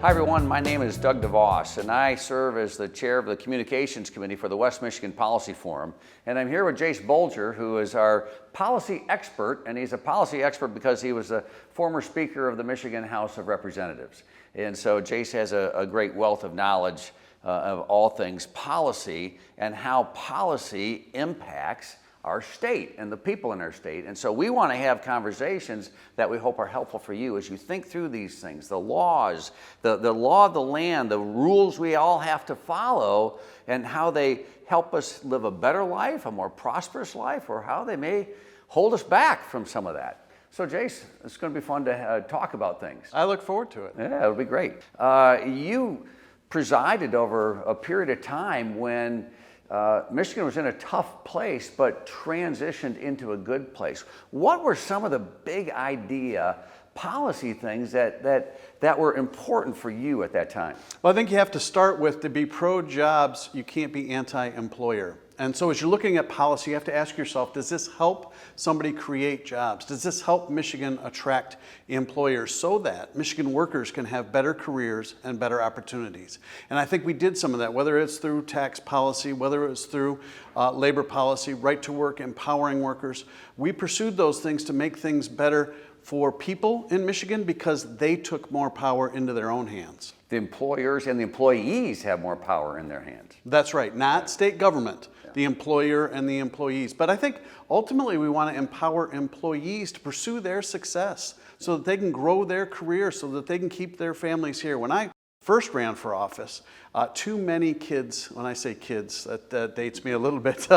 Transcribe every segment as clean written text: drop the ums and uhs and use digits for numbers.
Hi everyone, my name is Doug DeVos and I serve as the chair of the Communications Committee for the West Michigan Policy Forum. And I'm here with Jase Bolger, who is our policy expert, and he's a policy expert because he was a former Speaker of the Michigan House of Representatives. And so Jase has a great wealth of knowledge of all things policy and how policy impacts our state and the people in our state. And so we want to have conversations that we hope are helpful for you as you think through these things, the laws, the law of the land, the rules we all have to follow, and how they help us live a better life, a more prosperous life, or how they may hold us back from some of that. So Jase, it's going to be fun to talk about things. I look forward to it. Yeah, it'll be great. You presided over a period of time when Michigan was in a tough place, but transitioned into a good place. What were some of the big idea policy things that were important for you at that time? Well, I think you have to start with, to be pro-jobs, you can't be anti-employer. And so as you're looking at policy, you have to ask yourself, does this help somebody create jobs? Does this help Michigan attract employers so that Michigan workers can have better careers and better opportunities? And I think we did some of that, whether it's through tax policy, whether it's through labor policy, right to work, empowering workers. We pursued those things to make things better for people in Michigan because they took more power into their own hands. The employers and the employees have more power in their hands. That's right, not state government, the employer and the employees. But I think ultimately we want to empower employees to pursue their success so that they can grow their career, so that they can keep their families here. When I first ran for office, too many kids, when I say kids, that dates me a little bit,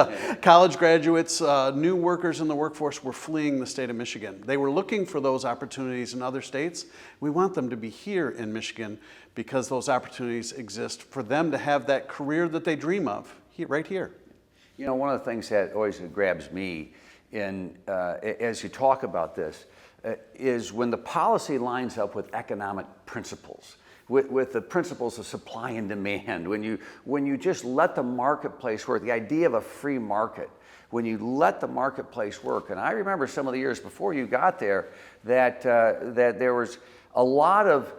college graduates, new workers in the workforce were fleeing the state of Michigan. They were looking for those opportunities in other states. We want them to be here in Michigan because those opportunities exist for them to have that career that they dream of, right here. You know, one of the things that always grabs me as you talk about this is when the policy lines up with economic principles. With the principles of supply and demand, when you just let the marketplace work, the idea of a free market, when you let the marketplace work. And I remember some of the years before you got there that there was a lot of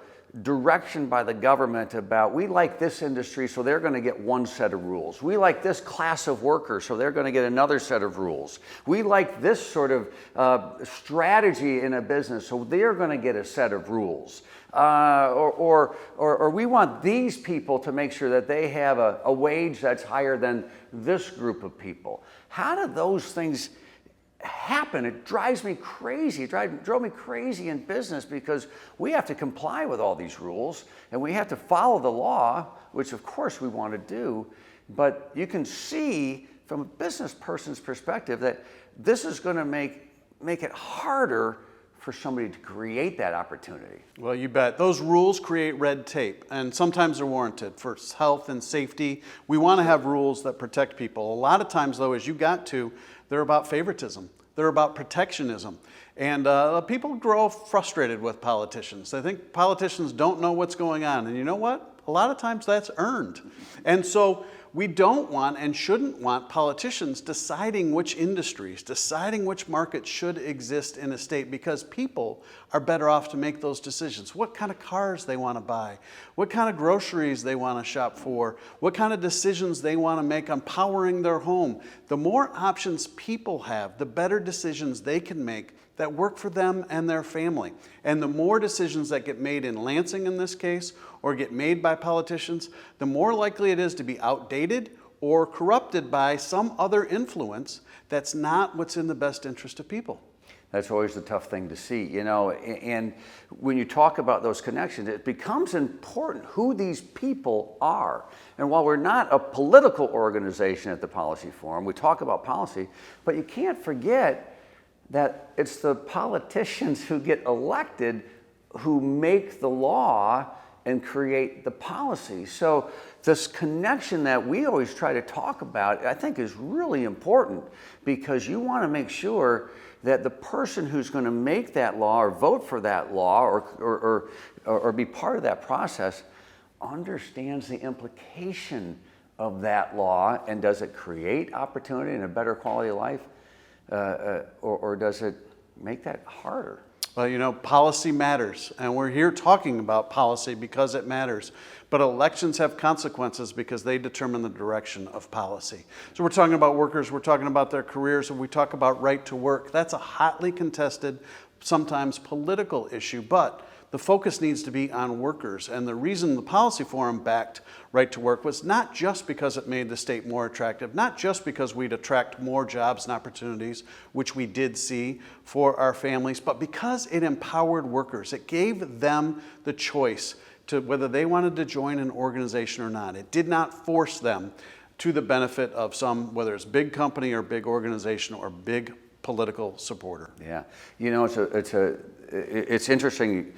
direction by the government about, we like this industry, so they're going to get one set of rules. We like this class of workers, so they're going to get another set of rules. We like this sort of strategy in a business, so they're going to get a set of rules. Or we want these people to make sure that they have a wage that's higher than this group of people. How do those things happen? It drives me crazy. It drove me crazy in business because we have to comply with all these rules and we have to follow the law, which of course we want to do. But you can see from a business person's perspective that this is going to make it harder for somebody to create that opportunity. Well, you bet. Those rules create red tape, and sometimes they're warranted for health and safety. We want to have rules that protect people. A lot of times, though, as you got to, they're about favoritism. They're about protectionism. And people grow frustrated with politicians. They think politicians don't know what's going on. And you know what? A lot of times that's earned. And so we don't want and shouldn't want politicians deciding which industries, deciding which markets should exist in a state, because people are better off to make those decisions. What kind of cars they want to buy, what kind of groceries they want to shop for, what kind of decisions they want to make on powering their home. The more options people have, the better decisions they can make that work for them and their family. And the more decisions that get made in Lansing in this case, or get made by politicians, the more likely it is to be outdated or corrupted by some other influence that's not what's in the best interest of people. That's always the tough thing to see, you know, and when you talk about those connections, it becomes important who these people are. And while we're not a political organization at the Policy Forum, we talk about policy, but you can't forget that it's the politicians who get elected who make the law and create the policy. So this connection that we always try to talk about, I think, is really important, because you want to make sure that the person who's going to make that law or vote for that law or be part of that process understands the implication of that law, and does it create opportunity and a better quality of life, or does it make that harder? Well, policy matters, and we're here talking about policy because it matters. But elections have consequences because they determine the direction of policy. So we're talking about workers, we're talking about their careers, and we talk about right to work. That's a hotly contested, sometimes political issue, but the focus needs to be on workers. And the reason the Policy Forum backed right to work was not just because it made the state more attractive, not just because we'd attract more jobs and opportunities, which we did see for our families, but because it empowered workers. It gave them the choice to whether they wanted to join an organization or not. It did not force them to the benefit of some, whether it's big company or big organization or big political supporter. Yeah, it's interesting.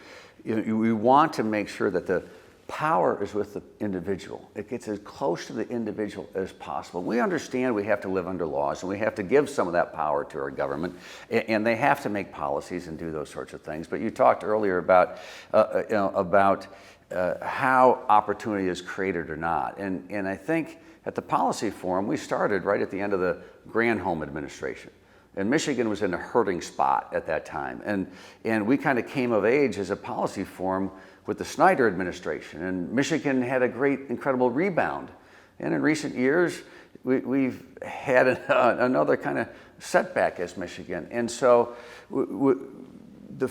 We want to make sure that the power is with the individual. It gets as close to the individual as possible. We understand we have to live under laws and we have to give some of that power to our government, and they have to make policies and do those sorts of things. But you talked earlier about how opportunity is created or not, and I think at the Policy Forum we started right at the end of the Granholm administration. And Michigan was in a hurting spot at that time. And we kind of came of age as a policy forum with the Snyder administration. And Michigan had a great, incredible rebound. And in recent years, we've had another kind of setback as Michigan. And so the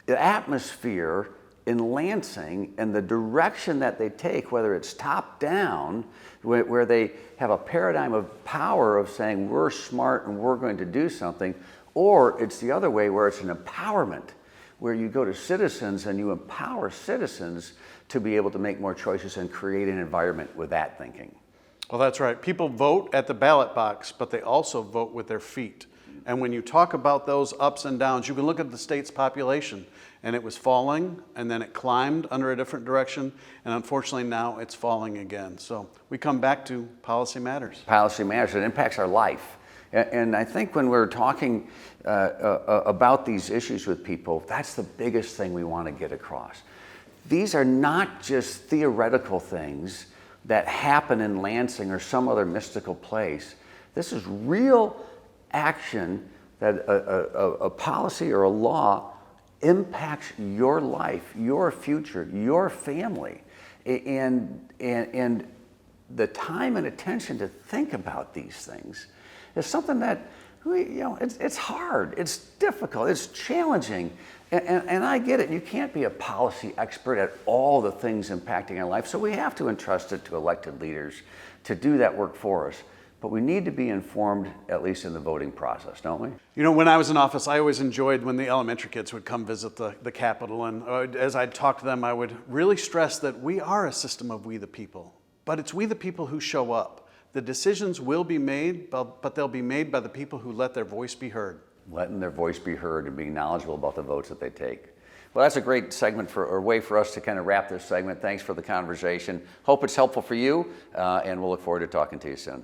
atmosphere in Lansing and the direction that they take, whether it's top down, where they have a paradigm of power of saying we're smart and we're going to do something, or it's the other way where it's an empowerment, where you go to citizens and you empower citizens to be able to make more choices and create an environment with that thinking. Well, that's right. People vote at the ballot box, but they also vote with their feet. And when you talk about those ups and downs, you can look at the state's population, and it was falling, and then it climbed under a different direction, and unfortunately now it's falling again. So we come back to policy matters. Policy matters. It impacts our life. And I think when we're talking about these issues with people, that's the biggest thing we want to get across. These are not just theoretical things that happen in Lansing or some other mystical place. This is real action that a policy or a law impacts your life, your future, your family, and the time and attention to think about these things is something that it's hard, it's difficult, it's challenging, and I get it. You can't be a policy expert at all the things impacting our life, so we have to entrust it to elected leaders to do that work for us. But we need to be informed, at least in the voting process, don't we? When I was in office, I always enjoyed when the elementary kids would come visit the Capitol. And as I'd talk to them, I would really stress that we are a system of we the people. But it's we the people who show up. The decisions will be made, but they'll be made by the people who let their voice be heard. Letting their voice be heard and being knowledgeable about the votes that they take. Well, that's a great segment or way for us to kind of wrap this segment. Thanks for the conversation. Hope it's helpful for you, and we'll look forward to talking to you soon.